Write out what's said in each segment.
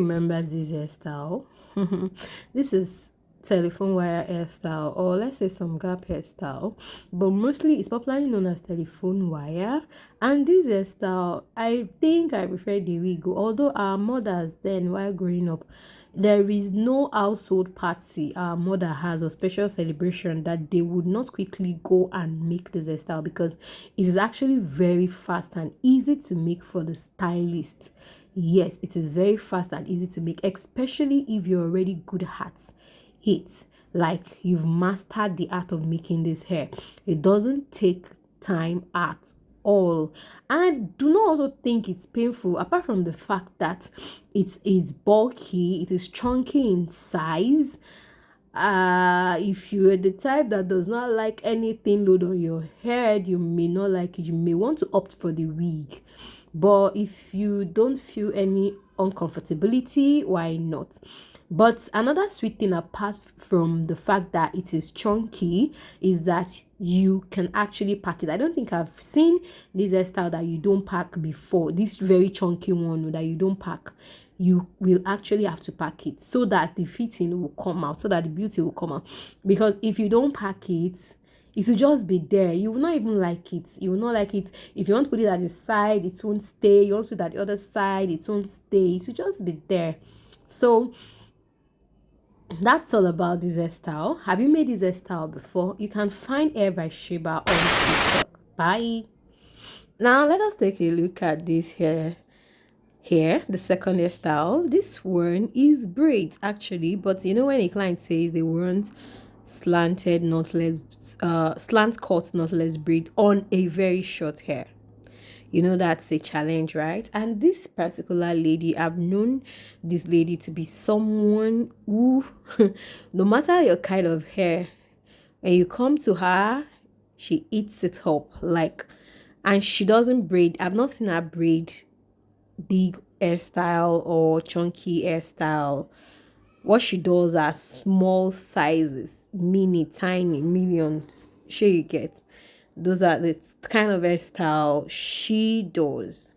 remembers this hairstyle? This is telephone wire hairstyle, or let's say some gap hairstyle, but mostly it's popularly known as telephone wire. And this hairstyle, I think I prefer the wig, although our mothers then, while growing up, there is no household party our mother has or special celebration that they would not quickly go and make this hairstyle, because it is actually very fast and easy to make for the stylist. Yes, it is very fast and easy to make, especially if you're already good at it. Like you've mastered the art of making this hair. It doesn't take time at all. And do not also think it's painful, apart from the fact that it is bulky, it is chunky in size. If you're the type that does not like anything load on your head, you may not like it. You may want to opt for the wig. But if you don't feel any uncomfortability, why not? But another sweet thing, apart from the fact that it is chunky, is that you can actually pack it. I don't think I've seen this hairstyle that you don't pack before. This very chunky one that you don't pack. You will actually have to pack it so that the fitting will come out, so that the beauty will come out. Because if you don't pack it, it will just be there. You will not even like it. You will not like it. If you want to put it at the side, it won't stay. You want to put it at the other side, it won't stay. It will just be there. So that's all about this hairstyle. Have you made this hairstyle before? You can find Hair by Sheba on TikTok. Bye. Now let us take a look at this hair. Here, the second hairstyle. This one is braids actually, but you know when a client says they want slanted knotless slant cut knotless braid on a very short hair, you know that's a challenge, right? And this particular lady, I've known this lady to be someone who no matter your kind of hair, when you come to her, she eats it up. Like, and she doesn't braid. I've not seen her braid big hairstyle or chunky hairstyle. What she does are small sizes, mini, tiny, millions. Sure you get. Those are the kind of hairstyle she does.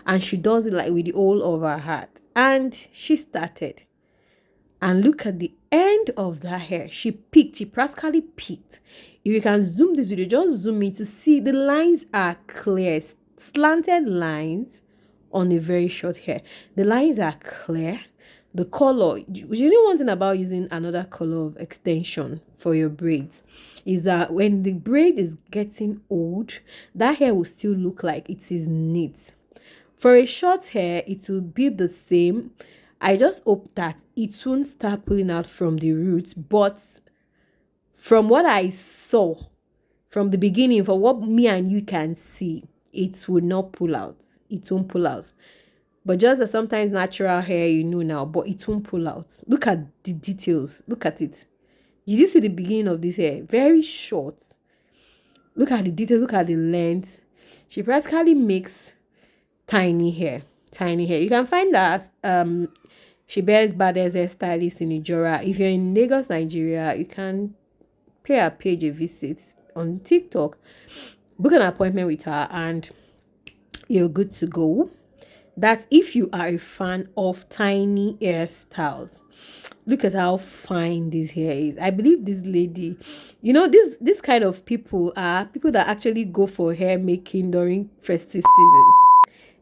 And she does it like with the whole of her heart. And she started. And look at the end of that hair. She practically peaked. If you can zoom this video, just zoom in to see the lines are clear. Slanted lines on a very short hair. The lines are clear. The color, you know, one thing about using another color of extension for your braids is that when the braid is getting old, that hair will still look like it is neat. For a short hair, it will be the same. I just hope that it won't start pulling out from the roots, but from what I saw from the beginning, for what me and you can see, it will not pull out. It won't pull out. But just as sometimes natural hair, you know now, but it won't pull out. Look at the details. Look at it. Did you see the beginning of this hair? Very short. Look at the details. Look at the length. She practically makes tiny hair. Tiny hair. You can find that she bears baddest hair stylist in Ijora. If you're in Lagos, Nigeria, you can pay her page a visit on TikTok. Book an appointment with her and you're good to go. That's if you are a fan of tiny hairstyles. Look at how fine this hair is. I believe this lady, you know, this kind of people are people that actually go for hair making during festive seasons.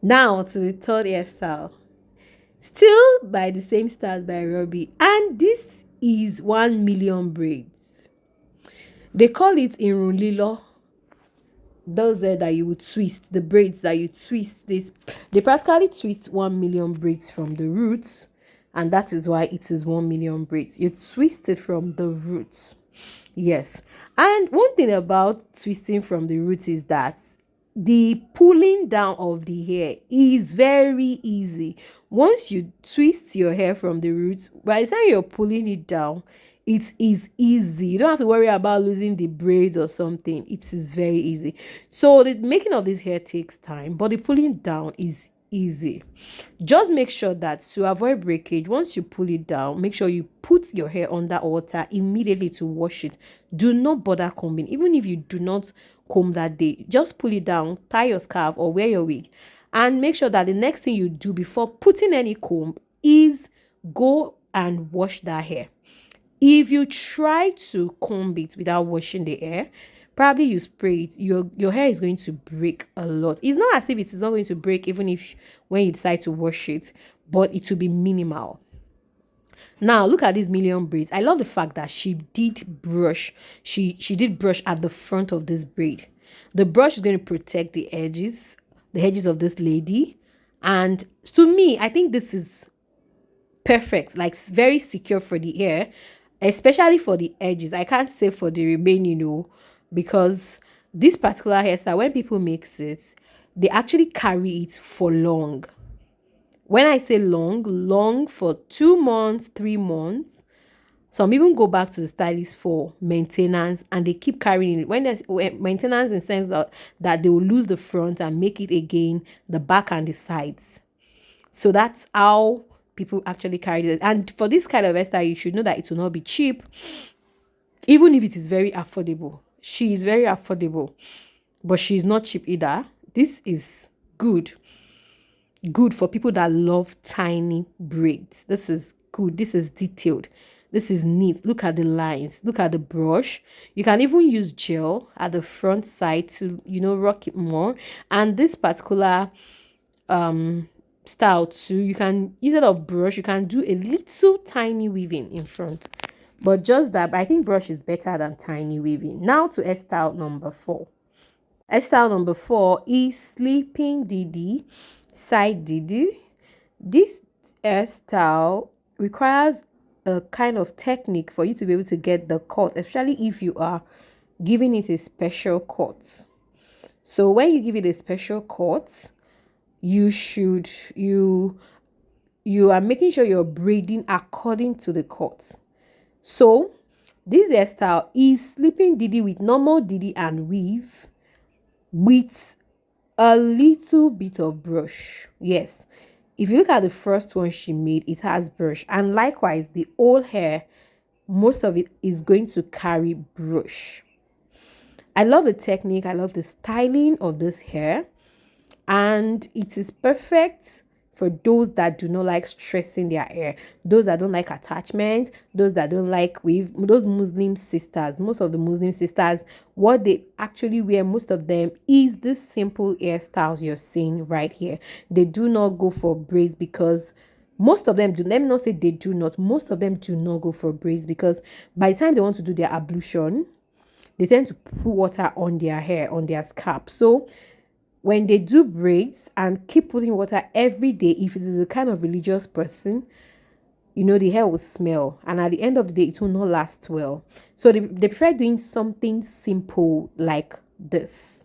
Now to the third hairstyle. Still by the same stars by Robbie. And this is 1 million braids. They call it Irun Lilo. Those that you would twist, the braids that you twist, they practically twist 1 million braids from the roots, and that is why it is 1 million braids. You twist it from the roots. Yes. And one thing about twisting from the roots is that the pulling down of the hair is very easy. Once you twist your hair from the roots, by the time you're pulling it down, it is easy. You don't have to worry about losing the braids or something. It is very easy. So the making of this hair takes time, but the pulling down is easy. Just make sure that to avoid breakage, once you pull it down, make sure you put your hair under water immediately to wash it. Do not bother combing. Even if you do not comb that day, just pull it down, tie your scarf or wear your wig, and make sure that the next thing you do before putting any comb is go and wash that hair. If you try to comb it without washing the hair, probably you spray it, your hair is going to break a lot. It's not as if it is not going to break even if when you decide to wash it, but it will be minimal. Now look at these million braids. I love the fact that she did brush. She did brush at the front of this braid. The brush is going to protect the edges of this lady. And to me, I think this is perfect, like very secure for the hair, especially for the edges. I can't say for the remaining, because this particular hairstyle, when people mix it, they actually carry it for long. When I say long for 2 months, 3 months. Some even go back to the stylist for maintenance, and they keep carrying it. When there's maintenance, in the sense that they will lose the front and make it again, the back and the sides. So that's how people actually carry it. And for this kind of hairstyle, you should know that it will not be cheap, even if it is very affordable. She is very affordable, but she's not cheap either. This is good for people that love tiny braids. This is good. This is detailed. This is neat. Look at the lines. Look at the brush. You can even use gel at the front side to, rock it more. And this particular style too, you can, instead of brush, you can do a little tiny weaving in front. But just that, I think brush is better than tiny weaving. Now to hairstyle number 4. Hairstyle number 4 is sleeping didi, side didi. This hairstyle requires a kind of technique for you to be able to get the cut, especially if you are giving it a special cut. So when you give it a special cut, you are making sure you're braiding according to the cut. So this hairstyle is sleeping didi with normal didi and weave with a little bit of brush. Yes, if you look at the first one she made, it has brush, and likewise the whole hair, most of it is going to carry brush. I love the technique. I love the styling of this hair, and it is perfect for those that do not like stressing their hair, those that don't like attachment, those that don't like weave. Those Muslim sisters, most of the Muslim sisters, what they actually wear, most of them, is this simple hairstyles you're seeing right here. They do not go for braids, because most of them do. Let me not say they do not. Most of them do not go for braids, because by the time they want to do their ablution, they tend to put water on their hair, on their scalp. So when they do braids and keep putting water every day, if it is a kind of religious person, the hair will smell, and at the end of the day, it will not last well. So they prefer doing something simple like this.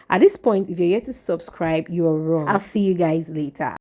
At this point, if you're yet to subscribe, you're wrong. I'll see you guys later.